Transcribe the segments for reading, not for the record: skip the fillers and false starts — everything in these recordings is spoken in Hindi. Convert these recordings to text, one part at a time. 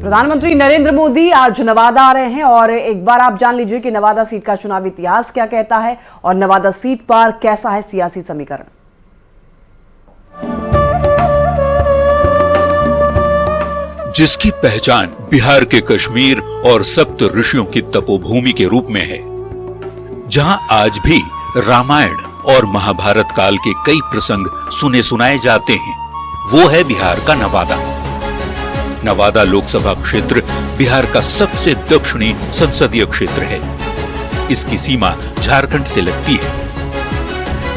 प्रधानमंत्री नरेंद्र मोदी आज नवादा आ रहे हैं और एक बार आप जान लीजिए कि नवादा सीट का चुनावी इतिहास क्या कहता है और नवादा सीट पर कैसा है सियासी समीकरण। जिसकी पहचान बिहार के कश्मीर और सप्त ऋषियों की तपोभूमि के रूप में है, जहां आज भी रामायण और महाभारत काल के कई प्रसंग सुने सुनाए जाते हैं, वो है बिहार का नवादा। नवादा लोकसभा क्षेत्र बिहार का सबसे दक्षिणी संसदीय क्षेत्र है। इसकी सीमा झारखंड से लगती है।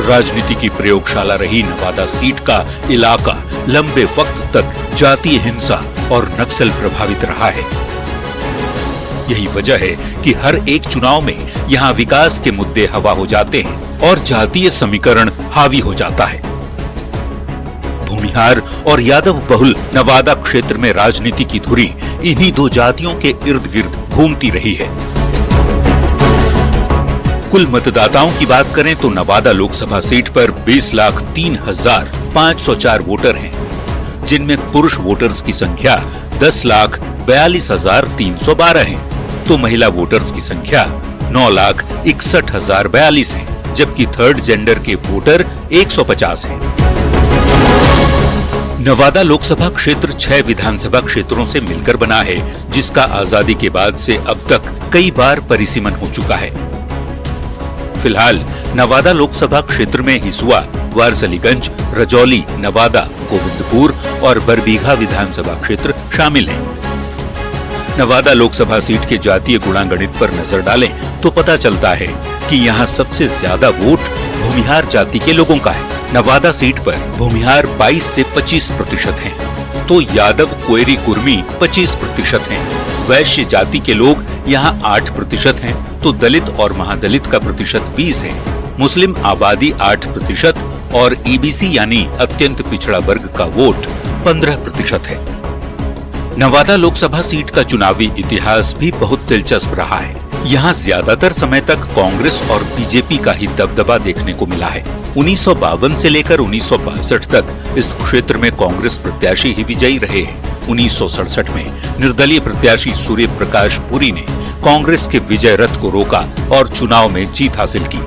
राजनीति की प्रयोगशाला रही नवादा सीट का इलाका लंबे वक्त तक जातीय हिंसा और नक्सल प्रभावित रहा है। यही वजह है कि हर एक चुनाव में यहाँ विकास के मुद्दे हवा हो जाते हैं और जातीय समीकरण हावी हो जाता है। भूमिहार और यादव बहुल नवादा क्षेत्र में राजनीति की धुरी इन्हीं दो जातियों के इर्द गिर्द घूमती रही है। कुल मतदाताओं की बात करें तो नवादा लोकसभा सीट पर 20,03,504 वोटर हैं, जिनमें पुरुष वोटर्स की संख्या 10,42,312 है, तो महिला वोटर्स की संख्या 9,61,042 है, जबकि थर्ड जेंडर के वोटर 150 हैं। नवादा लोकसभा क्षेत्र 6 विधानसभा क्षेत्रों से मिलकर बना है, जिसका आजादी के बाद से अब तक कई बार परिसीमन हो चुका है। फिलहाल नवादा लोकसभा क्षेत्र में हिसुआ, वारसलीगंज, रजौली, नवादा, गोविंदपुर और बरबीघा विधानसभा क्षेत्र शामिल हैं। नवादा लोकसभा सीट के जातीय गुणागणित पर नजर डालें तो पता चलता है कि यहाँ सबसे ज्यादा वोट भूमिहार जाति के लोगों का है। नवादा सीट पर भूमिहार 22 से 25% हैं, तो यादव, कोयरी, कुर्मी 25% हैं। वैश्य जाति के लोग यहाँ 8% हैं, तो दलित और महादलित का प्रतिशत 20 है। मुस्लिम आबादी 8% और ईबीसी यानी अत्यंत पिछड़ा वर्ग का वोट 15% है। नवादा लोकसभा सीट का चुनावी इतिहास भी बहुत दिलचस्प रहा है। यहाँ ज्यादातर समय तक कांग्रेस और बीजेपी का ही दबदबा देखने को मिला है। 1952 से लेकर 1962 तक इस क्षेत्र में कांग्रेस प्रत्याशी ही विजयी रहे हैं। 1967 में निर्दलीय प्रत्याशी सूर्य प्रकाश पुरी ने कांग्रेस के विजय रथ को रोका और चुनाव में जीत हासिल की।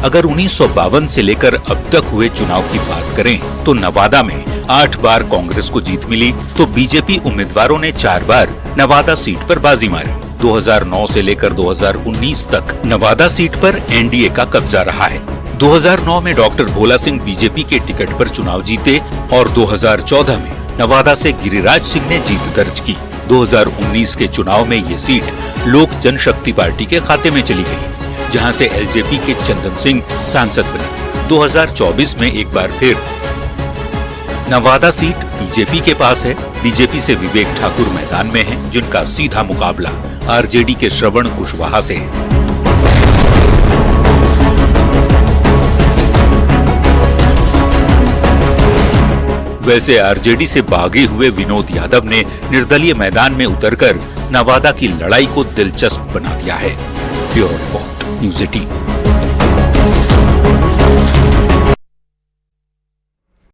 अगर 1952 से लेकर अब तक हुए चुनाव की बात करें तो नवादा में 8 बार कांग्रेस को जीत मिली, तो बीजेपी उम्मीदवारों ने 4 बार नवादा सीट पर बाजी मारी। 2009 से लेकर 2019 तक नवादा सीट पर एनडीए का कब्जा रहा है। 2009 में डॉक्टर भोला सिंह बीजेपी के टिकट पर चुनाव जीते और 2014 में नवादा से गिरिराज सिंह ने जीत दर्ज की। 2019 के चुनाव में ये सीट लोक जनशक्ति पार्टी के खाते में चली गई, जहां से एलजेपी के चंदन सिंह सांसद बने। 2024 में एक बार फिर नवादा सीट बीजेपी के पास है। बीजेपी से विवेक ठाकुर मैदान में हैं, जिनका सीधा मुकाबला आरजेडी के श्रवण कुशवाहा से है। वैसे आरजेडी से भागे हुए विनोद यादव ने निर्दलीय मैदान में उतरकर नवादा की लड़ाई को दिलचस्प बना दिया है। Bureau report, news 18।